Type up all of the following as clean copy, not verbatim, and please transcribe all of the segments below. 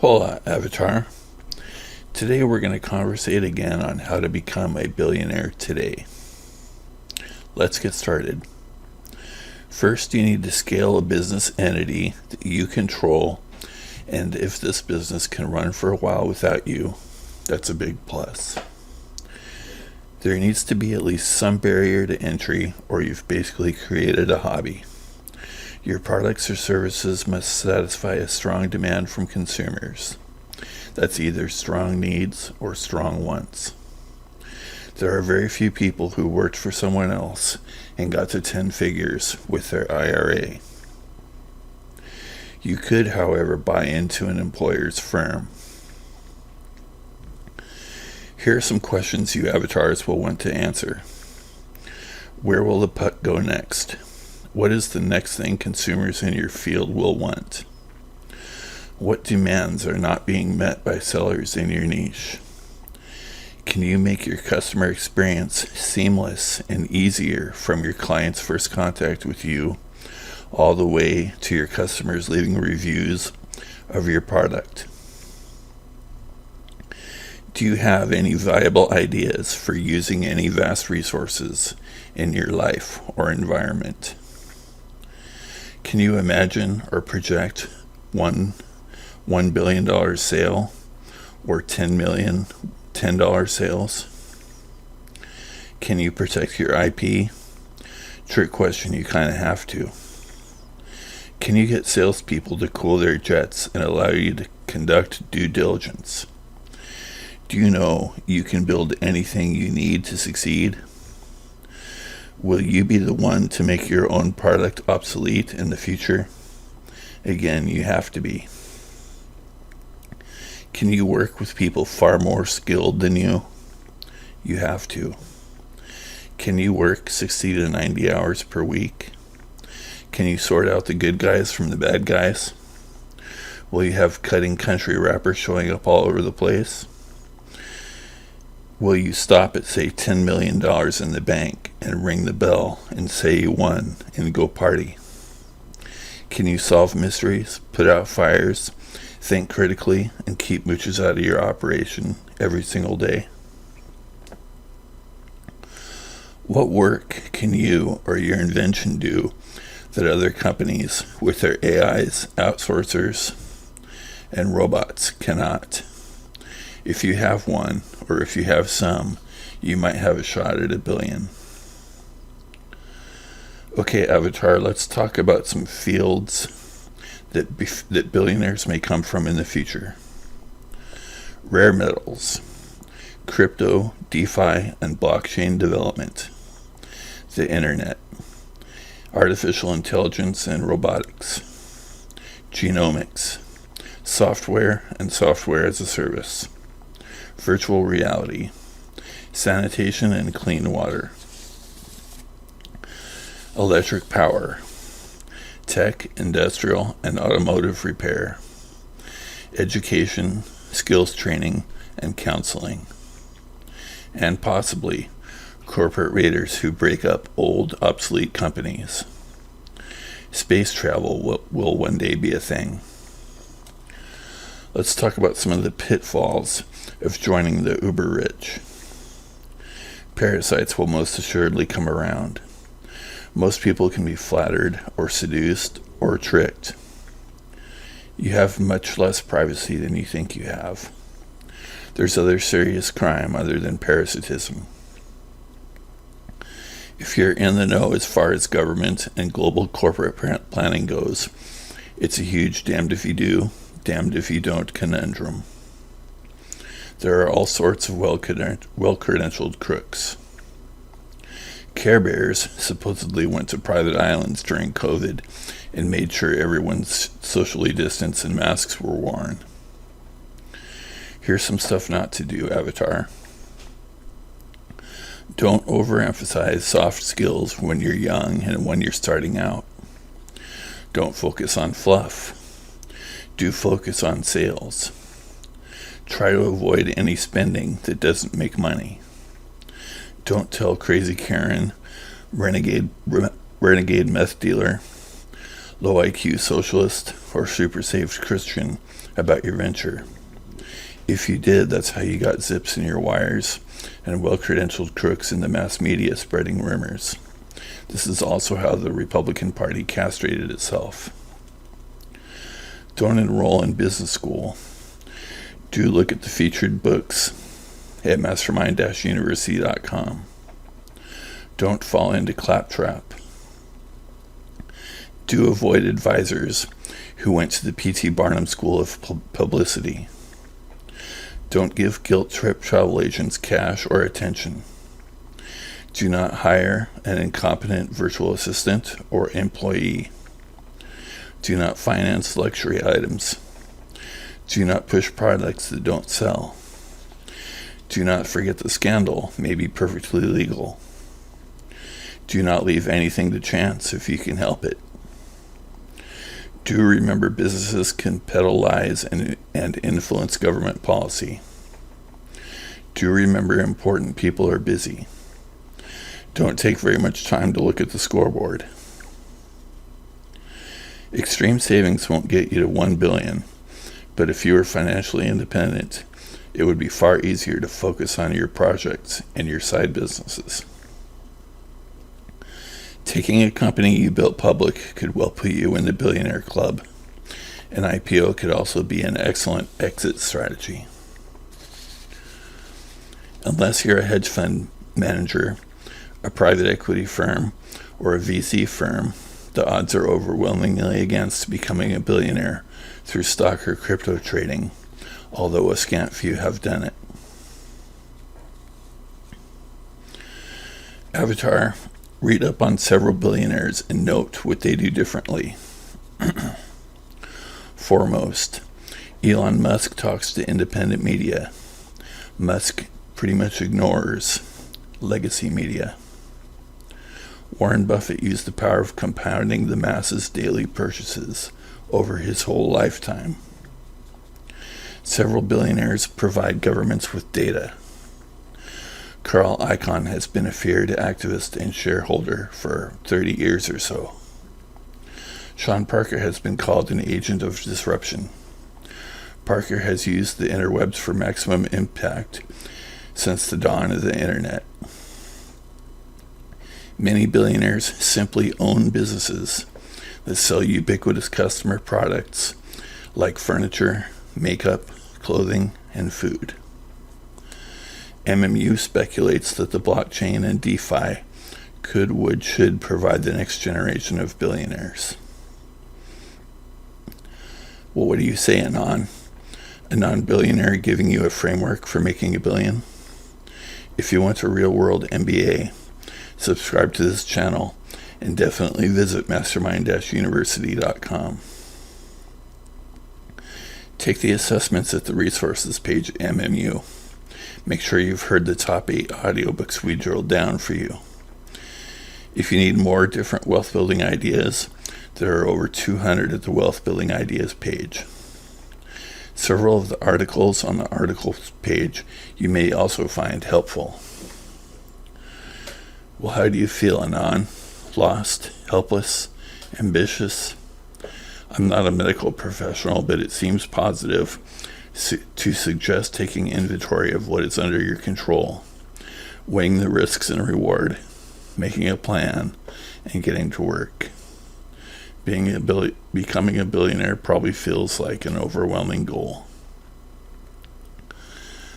Hola, Avatar. Today we're going to conversate again on how to become a billionaire today. Let's get started. First, you need to scale a business entity that you control, and if this business can run for a while without you, that's a big plus. There needs to be at least some barrier to entry, or you've basically created a hobby. Your products or services must satisfy a strong demand from consumers. That's either strong needs or strong wants. There are very few people who worked for someone else and got to 10 figures with their IRA. You could, however, buy into an employer's firm. Here are some questions you avatars will want to answer. Where will the puck go next? What is the next thing consumers in your field will want? What demands are not being met by sellers in your niche? Can you make your customer experience seamless and easier from your client's first contact with you all the way to your customers leaving reviews of your product? Do you have any viable ideas for using any vast resources in your life or environment? Can you imagine or project $1 billion sale or 10 million $10 sales? Can you protect your IP? Trick question, you kind of have to. Can you get salespeople to cool their jets and allow you to conduct due diligence? Do you know you can build anything you need to succeed? Will you be the one to make your own product obsolete in the future? Again, you have to be. Can you work with people far more skilled than you? You have to. Can you work 60 to 90 hours per week? Can you sort out the good guys from the bad guys? Will you have cutting country rappers showing up all over the place? Will you stop at, say, $10 million in the bank and ring the bell and say you won and go party? Can you solve mysteries, put out fires, think critically, and keep mooches out of your operation every single day? What work can you or your invention do that other companies with their AIs, outsourcers, and robots cannot? If you have one, or if you have some, you might have a shot at $1 billion. Okay, Avatar, let's talk about some fields that billionaires may come from in the future. Rare metals, crypto, DeFi, and blockchain development, the internet, artificial intelligence and robotics, genomics, software and software as a service, virtual reality, sanitation and clean water, electric power, tech, industrial, and automotive repair, education, skills training, and counseling, and possibly corporate raiders who break up old, obsolete companies. Space travel will one day be a thing. Let's talk about some of the pitfalls of joining the uber rich. Parasites will most assuredly come around. Most people can be flattered or seduced or tricked. You have much less privacy than you think you have. There's other serious crime other than parasitism. If you're in the know as far as government and global corporate planning goes, it's a huge damned if you do, damned if you don't conundrum. There are all sorts of well-credentialed crooks. Care Bears supposedly went to private islands during COVID and made sure everyone's socially distanced and masks were worn. Here's some stuff not to do, Avatar. Don't overemphasize soft skills when you're young and when you're starting out. Don't focus on fluff. Do focus on sales. Try to avoid any spending that doesn't make money. Don't tell crazy Karen, renegade meth dealer, low IQ socialist, or super saved Christian about your venture. If you did, that's how you got zips in your wires and well-credentialed crooks in the mass media spreading rumors. This is also how the Republican Party castrated itself. Don't enroll in business school. Do look at the featured books at mastermind-university.com. Don't fall into claptrap. Do avoid advisors who went to the P.T. Barnum School of Publicity. Don't give guilt trip travel agents cash or attention. Do not hire an incompetent virtual assistant or employee. Do not finance luxury items. Do not push products that don't sell. Do not forget the scandal may be perfectly legal. Do not leave anything to chance if you can help it. Do remember businesses can peddle lies and influence government policy. Do remember important people are busy. Don't take very much time to look at the scoreboard. Extreme savings won't get you to $1 billion, but if you were financially independent, it would be far easier to focus on your projects and your side businesses. Taking a company you built public could well put you in the Billionaire Club. An IPO could also be an excellent exit strategy. Unless you're a hedge fund manager, a private equity firm, or a VC firm, the odds are overwhelmingly against becoming a billionaire through stock or crypto trading, although a scant few have done it. Avatar. Read up on several billionaires and note what they do differently. Foremost, Elon Musk talks to independent media. Musk pretty much ignores legacy media. Warren Buffett used the power of compounding the masses' daily purchases over his whole lifetime. Several billionaires provide governments with data. Carl Icahn has been a feared activist and shareholder for 30 years or so. Sean Parker has been called an agent of disruption. Parker has used the interwebs for maximum impact since the dawn of the internet. Many billionaires simply own businesses that sell ubiquitous customer products like furniture, makeup, clothing, and food. MMU speculates that the blockchain and DeFi should provide the next generation of billionaires. Well, what do you say, Anon? A non-billionaire giving you a framework for making $1 billion? If you want a real-world MBA, subscribe to this channel and definitely visit mastermind-university.com. Take the assessments at the resources page at MMU. Make sure you've heard the top 8 audiobooks we drilled down for you. If you need more different wealth building ideas, there are over 200 at the Wealth Building Ideas page. Several of the articles on the articles page you may also find helpful. Well, how do you feel, Anon? Lost? Helpless? Ambitious? I'm not a medical professional, but it seems positive to suggest taking inventory of what is under your control, weighing the risks and reward, making a plan, and getting to work. Becoming a billionaire probably feels like an overwhelming goal.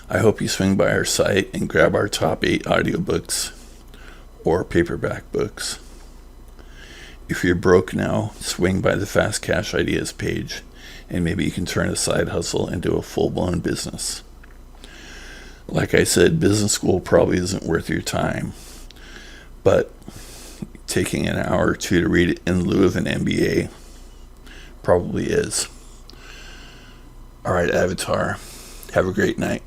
I hope you swing by our site and grab our top 8 audiobooks or paperback books. If you're broke now, swing by the Fast Cash Ideas page, and maybe you can turn a side hustle into a full-blown business. Like I said, business school probably isn't worth your time, but taking an hour or two to read it in lieu of an MBA probably is. All right, Avatar, have a great night.